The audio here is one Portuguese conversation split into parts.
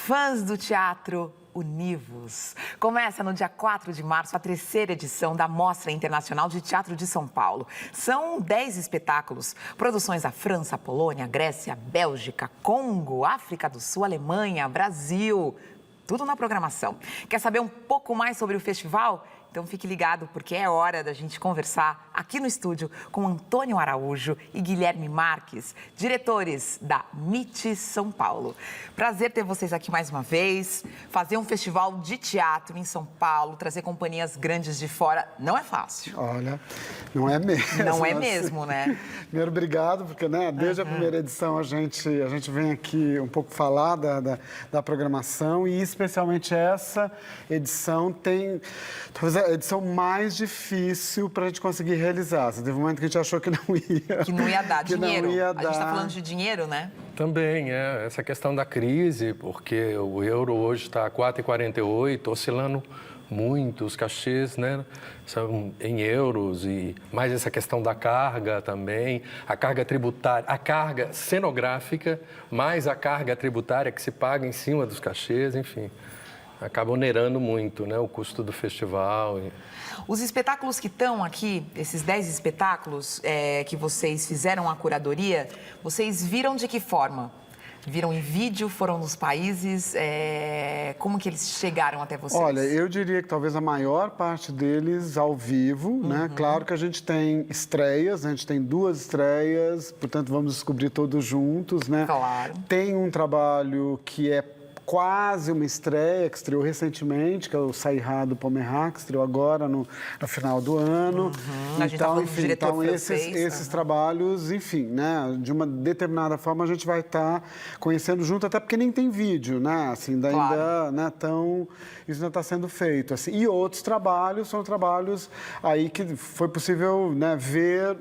Fãs do teatro, univos! Começa no dia 4 de março a terceira edição da Mostra Internacional de Teatro de São Paulo. São 10 espetáculos, produções da França, Polônia, Grécia, Bélgica, Congo, África do Sul, Alemanha, Brasil. Tudo na programação. Quer saber um pouco mais sobre o festival? Então fique ligado, porque é hora da gente conversar aqui no estúdio com Antônio Araújo e Guilherme Marques, diretores da MIT São Paulo. Prazer ter vocês aqui mais uma vez. Fazer um festival de teatro em São Paulo, trazer companhias grandes de fora, não é fácil. Olha, não é mesmo. Não é mesmo, né? Primeiro, obrigado, porque desde a primeira edição a gente vem aqui um pouco falar da programação e especialmente essa edição tem talvez a edição mais difícil para a gente conseguir realizar. Teve um momento que a gente achou que não ia. Que não ia dar dinheiro. Não ia dar. A gente está falando de dinheiro, né? Também, essa questão da crise, porque o euro hoje está a 4,48, oscilando muito, os cachês, né, são em euros, e mais essa questão da carga também, a carga tributária, a carga cenográfica, mais a carga tributária que se paga em cima dos cachês, enfim, acaba onerando muito, né, o custo do festival. Os espetáculos que estão aqui, esses 10 espetáculos que vocês fizeram a curadoria, vocês viram de que forma? Viram em vídeo, foram nos países, como que eles chegaram até vocês? Olha, eu diria que talvez a maior parte deles ao vivo, né? Claro que a gente tem estreias, né? A gente tem 2 estreias, portanto vamos descobrir todos juntos, né? Claro. Tem um trabalho que é quase uma estreia, que estreou recentemente, que é o Sairá do Pomerá, que estreou agora no final do ano. Então, enfim, esses trabalhos, enfim, né, de uma determinada forma a gente vai estar conhecendo junto, até porque nem tem vídeo, né, assim, ainda, né, isso ainda está sendo feito, assim. E outros trabalhos são trabalhos aí que foi possível, né, ver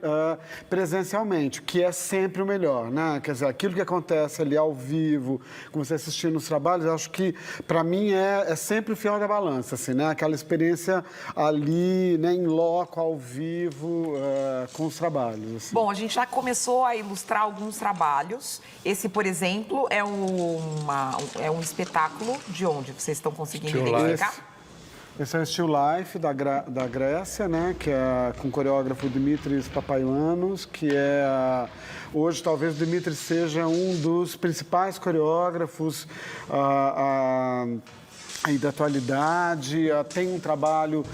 presencialmente, o que é sempre o melhor, né, quer dizer, aquilo que acontece ali ao vivo, com você assistindo os trabalhos, eu acho que, para mim, é sempre o fiel da balança, assim, né? Aquela experiência ali, né, em loco, ao vivo, com os trabalhos. Assim. Bom, a gente já começou a ilustrar alguns trabalhos. Esse, por exemplo, é um espetáculo de onde vocês estão conseguindo identificar? Esse é o Still Life da Grécia, né? Que é com o coreógrafo Dimitris Papaioannou, que é... Hoje, talvez, o Dimitris seja um dos principais coreógrafos aí da atualidade. Tem um trabalho,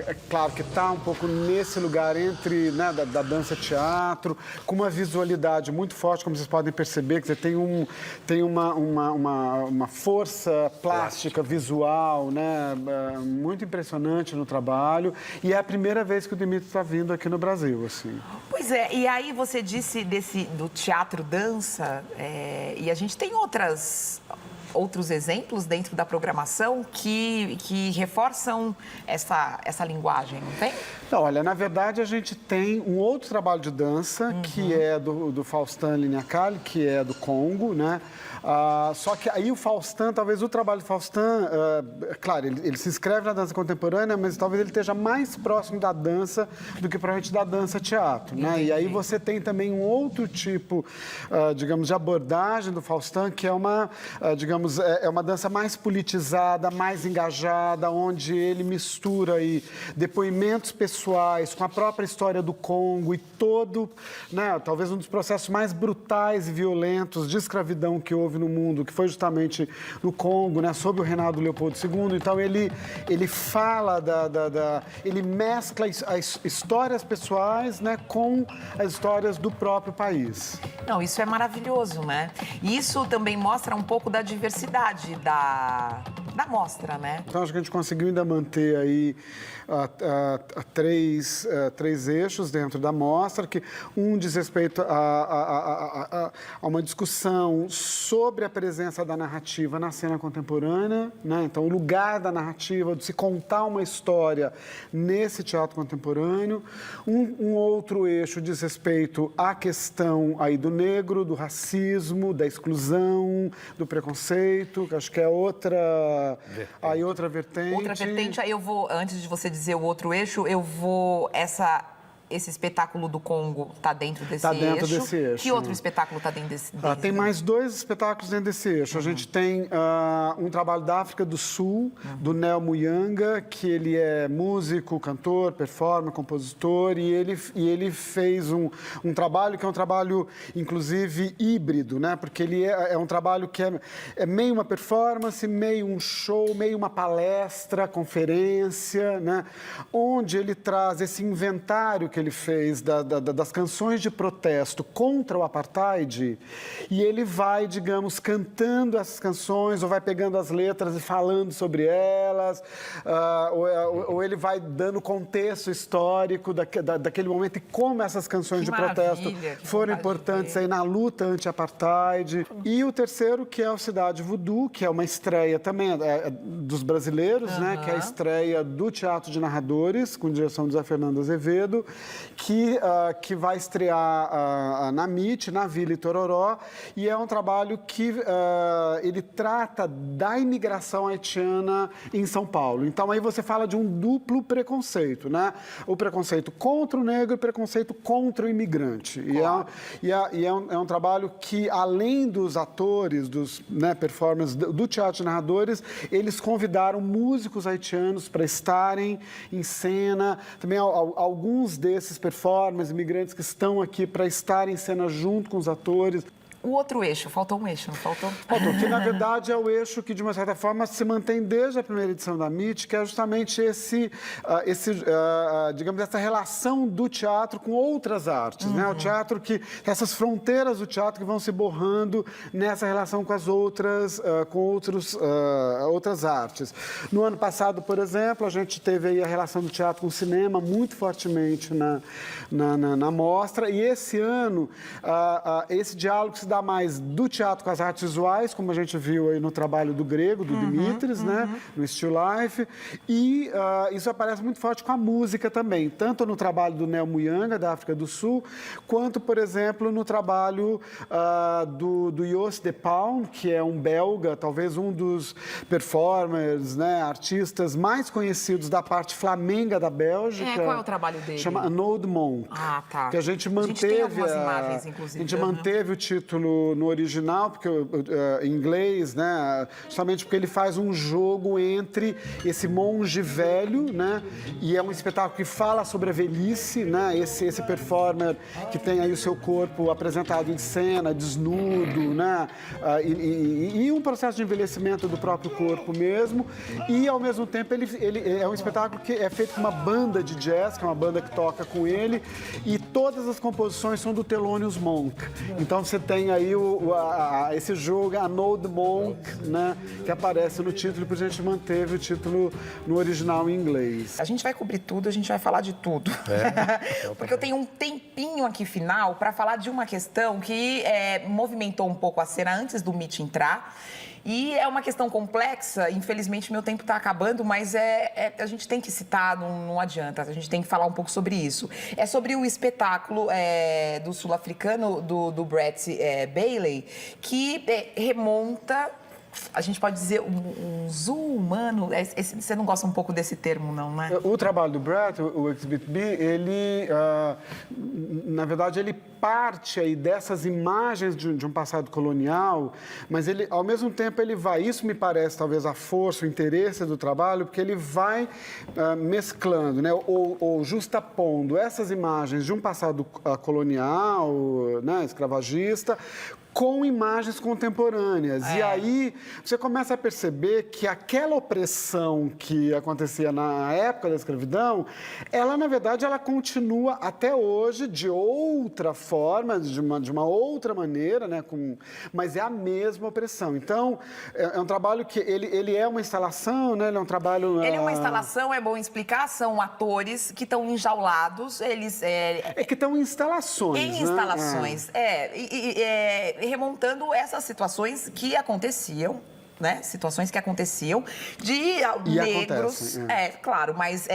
é claro, que está um pouco nesse lugar entre, né, da dança-teatro, com uma visualidade muito forte, como vocês podem perceber, que tem uma força plástica, visual, né, muito impressionante no trabalho. E é a primeira vez que o Dimitris está vindo aqui no Brasil, assim. Pois é, e aí você disse do teatro-dança, e a gente tem outros exemplos dentro da programação que reforçam essa linguagem, não tem? Não, olha, na verdade a gente tem um outro trabalho de dança, que é do Faustin Liniakali, que é do Congo, né? Só que aí o Faustin, talvez o trabalho do Faustin, claro, ele se inscreve na dança contemporânea, mas talvez ele esteja mais próximo da dança do que provavelmente da dança-teatro, né? E aí você tem também um outro tipo, digamos, de abordagem do Faustin, que é uma dança mais politizada, mais engajada, onde ele mistura aí depoimentos pessoais com a própria história do Congo e todo, né, talvez um dos processos mais brutais e violentos de escravidão que houve no mundo, que foi justamente no Congo, né, sob o reinado do Leopoldo II. Então ele fala ele mescla as histórias pessoais, né, com as histórias do próprio país. Não, isso é maravilhoso, né? E isso também mostra um pouco da diversidade da mostra, né? Então, acho que a gente conseguiu ainda manter aí três eixos dentro da mostra, que um diz respeito a uma discussão sobre a presença da narrativa na cena contemporânea, né? Então, o lugar da narrativa, de se contar uma história nesse teatro contemporâneo. Um outro eixo diz respeito à questão aí do negro, do racismo, da exclusão, do preconceito, que acho que é outra vertente. Outra vertente, aí eu vou, antes de você dizer o outro eixo, esse espetáculo do Congo está dentro desse Tá dentro eixo. desse eixo, Que outro né? espetáculo está dentro desse Tem mais 2 espetáculos dentro desse eixo. A gente tem um trabalho da África do Sul, do Nel Muyanga, que ele é músico, cantor, performer, compositor, e ele fez um trabalho que é um trabalho, inclusive, híbrido, né? Porque ele é um trabalho que é meio uma performance, meio um show, meio uma palestra, conferência, né? Onde ele traz esse inventário que ele fez das canções de protesto contra o apartheid, e ele vai, digamos, cantando essas canções, ou vai pegando as letras e falando sobre elas, ou ele vai dando contexto histórico daquele momento e como essas canções de protesto foram importantes aí na luta anti-apartheid. E o terceiro, que é o Cidade Voodoo, que é uma estreia também dos brasileiros, né? Que é a estreia do Teatro de Narradores, com direção de Zé Fernando Azevedo, que vai estrear na MIT, na Vila Itororó, e é um trabalho que ele trata da imigração haitiana em São Paulo. Então, aí você fala de um duplo preconceito, né? O preconceito contra o negro e o preconceito contra o imigrante. Claro. É um trabalho que, além dos atores, dos performers do Teatro de Narradores, eles convidaram músicos haitianos para estarem em cena. Também alguns desses performers, imigrantes que estão aqui para estar em cena junto com os atores. O outro eixo, faltou um eixo, não faltou? Faltou, que na verdade é o eixo que, de uma certa forma, se mantém desde a primeira edição da MIT, que é justamente digamos, essa relação do teatro com outras artes, né? O teatro essas fronteiras do teatro que vão se borrando nessa relação com as outras, outras artes. No ano passado, por exemplo, a gente teve aí a relação do teatro com o cinema muito fortemente na mostra, e esse ano, esse diálogo se dá mais do teatro com as artes visuais, como a gente viu aí no trabalho do Grego, do Dimitris, né? No Still Life. E isso aparece muito forte com a música também, tanto no trabalho do Nel Muyanga, da África do Sul, quanto, por exemplo, no trabalho do Jos de Paul, que é um belga, talvez um dos performers, né, artistas mais conhecidos da parte flamenga da Bélgica. Qual é o trabalho dele? Chama An Old Monk. Ah, tá. Que a gente manteve... A gente tem algumas imagens, inclusive. A gente manteve o título no original, porque em inglês, né? Justamente porque ele faz um jogo entre esse monge velho, né? E é um espetáculo que fala sobre a velhice, né? Esse performer que tem aí o seu corpo apresentado em cena, desnudo, né? E um processo de envelhecimento do próprio corpo mesmo. E, ao mesmo tempo, ele é um espetáculo que é feito com uma banda de jazz, que é uma banda que toca com ele, e todas as composições são do Thelonious Monk. Então, você tem aí esse jogo, An Old Monk, né, que aparece no título, porque a gente manteve o título no original em inglês. A gente vai cobrir tudo, a gente vai falar de tudo. Porque eu tenho um tempinho aqui final para falar de uma questão que movimentou um pouco a cena antes do MIT entrar. E é uma questão complexa, infelizmente meu tempo está acabando, mas a gente tem que citar, não adianta, a gente tem que falar um pouco sobre isso. É sobre o espetáculo do sul-africano, do Brett Bailey, que remonta... A gente pode dizer um zoo humano. Você não gosta um pouco desse termo, não, né? O trabalho do Brett, o Exhibit B, ele, na verdade, ele parte aí dessas imagens de um passado colonial, mas ele, ao mesmo tempo, ele vai... Isso me parece, talvez, a força, o interesse do trabalho, porque ele vai mesclando, né, ou justapondo essas imagens de um passado colonial, né, escravagista, com imagens contemporâneas. E aí você começa a perceber que aquela opressão que acontecia na época da escravidão, ela, na verdade, ela continua até hoje de outra forma, de uma outra maneira, né? Mas é a mesma opressão. Então, é um trabalho que ele é uma instalação, né? Ele é um trabalho... Ele é uma instalação, é bom explicar, são atores que estão enjaulados, eles... que estão em instalações, em instalações, remontando essas situações que aconteciam, né? Situações que aconteciam de negros... claro, mas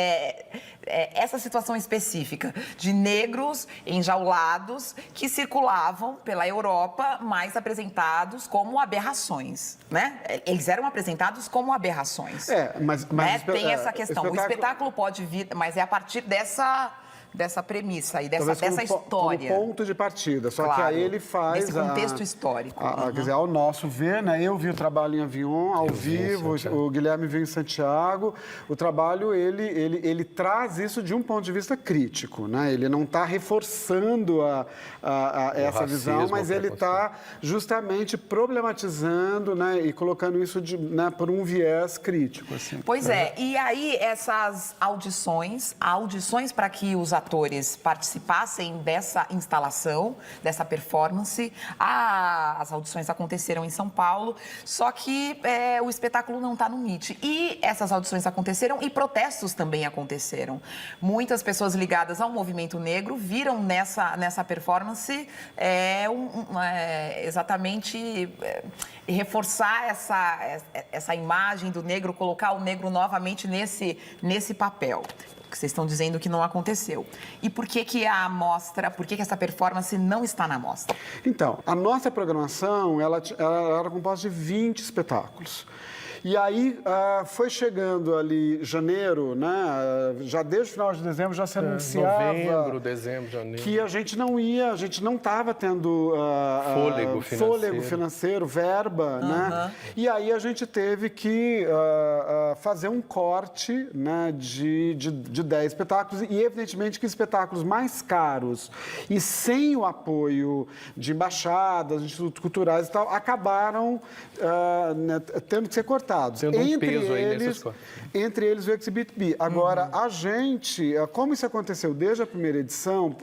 essa situação específica de negros enjaulados que circulavam pela Europa, mas apresentados como aberrações, né? Eles eram apresentados como aberrações. Mas né? Tem essa questão. O espetáculo pode vir, mas é a partir dessa premissa e dessa Talvez história. como ponto de partida. Só que Claro, aí ele faz... nesse contexto histórico. Quer dizer, ao nosso ver, né? Eu vi o trabalho em Avignon, ao vivo, o Guilherme viu em Santiago. O trabalho, ele traz isso de um ponto de vista crítico, né? Ele não está reforçando essa visão, mas ele está justamente problematizando, né? E colocando isso por um viés crítico. Assim. Pois é, e aí essas audições para que os atores participassem dessa instalação, dessa performance, as audições aconteceram em São Paulo, só que o espetáculo não está no MIT. E essas audições aconteceram e protestos também aconteceram. Muitas pessoas ligadas ao movimento negro viram nessa performance exatamente reforçar essa imagem do negro, colocar o negro novamente nesse papel. Que vocês estão dizendo que não aconteceu. E por que essa performance não está na mostra? Então, a nossa programação, ela era composta de 20 espetáculos. E aí, foi chegando ali janeiro, né? Já desde o final de dezembro já se anunciava... Novembro, dezembro, janeiro. Que a gente não estava tendo... fôlego financeiro, verba, né? E aí a gente teve que fazer um corte, né, de 10 espetáculos. E, evidentemente, que espetáculos mais caros e sem o apoio de embaixadas, de institutos culturais e tal, acabaram tendo que ser cortados. Entre eles o Exhibit B. Agora, a gente, como isso aconteceu desde a primeira edição,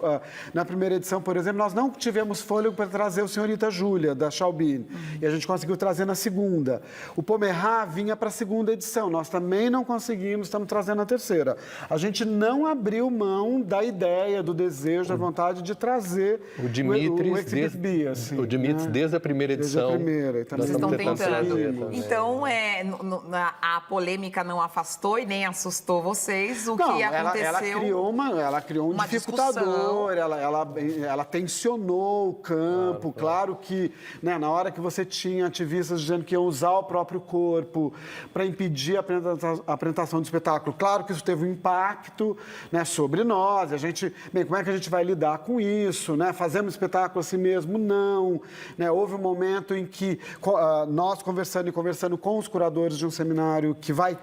na primeira edição, por exemplo, nós não tivemos fôlego para trazer o Senhorita Júlia, da Chalbin, e a gente conseguiu trazer na segunda. O Pomerá vinha para a segunda edição, nós também não conseguimos, estamos trazendo a terceira. A gente não abriu mão da ideia, do desejo, da vontade de trazer o Exhibit B. Assim, o Dimitris, desde a primeira edição. Desde a primeira. Então, vocês estão tentando. Então, a polêmica não afastou e nem assustou vocês. O que aconteceu... Ela criou um dificultador, ela tensionou o campo. Claro que, né, na hora que você tinha ativistas dizendo que iam usar o próprio corpo para impedir a apresentação do espetáculo, claro que isso teve um impacto, né, sobre nós. Como é que a gente vai lidar com isso? Né? Fazemos espetáculo assim mesmo? Não. Né? Houve um momento em que nós conversando com os curadores de um seminário que vai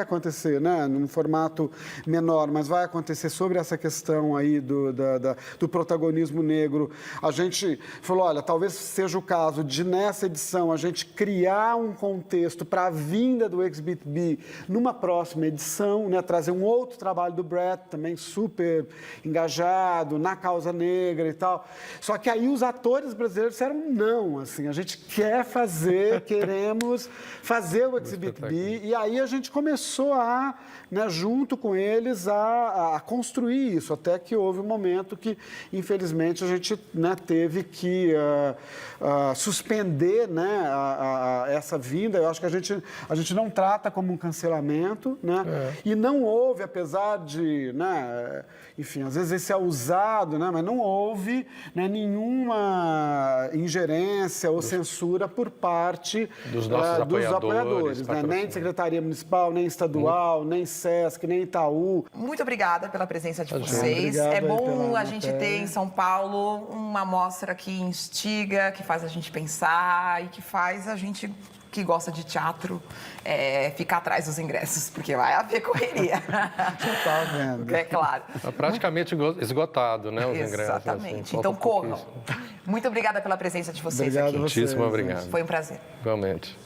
acontecer, né, num formato menor, mas vai acontecer sobre essa questão aí do protagonismo negro. A gente falou, olha, talvez seja o caso de, nessa edição, a gente criar um contexto para a vinda do Exhibit B numa próxima edição, né, trazer um outro trabalho do Brett, também super engajado na causa negra e tal. Só que aí os atores brasileiros disseram não, assim, a gente queremos fazer o Exhibit B, e aí a gente começou né, junto com eles, a construir isso, até que houve um momento que, infelizmente, a gente, né, teve que suspender, né, essa vinda. Eu acho que a gente não trata como um cancelamento, né, e não houve, apesar de, né, enfim, às vezes esse é usado, né, mas não houve, né, nenhuma ingerência ou censura por parte dos nossos apoiadores, né, nem de Secretaria Municipal, nem estadual, nem Sesc, nem Itaú. Muito obrigada pela presença de vocês. É bom a gente ter em São Paulo uma mostra que instiga, que faz a gente pensar e que faz a gente que gosta de teatro ficar atrás dos ingressos, porque vai haver correria. Já tá vendo. É claro. Tá praticamente esgotado, né, os ingressos. Exatamente. Assim, então corram. Muito obrigada pela presença de vocês aqui. Muitíssimo obrigado. Foi um prazer. Igualmente.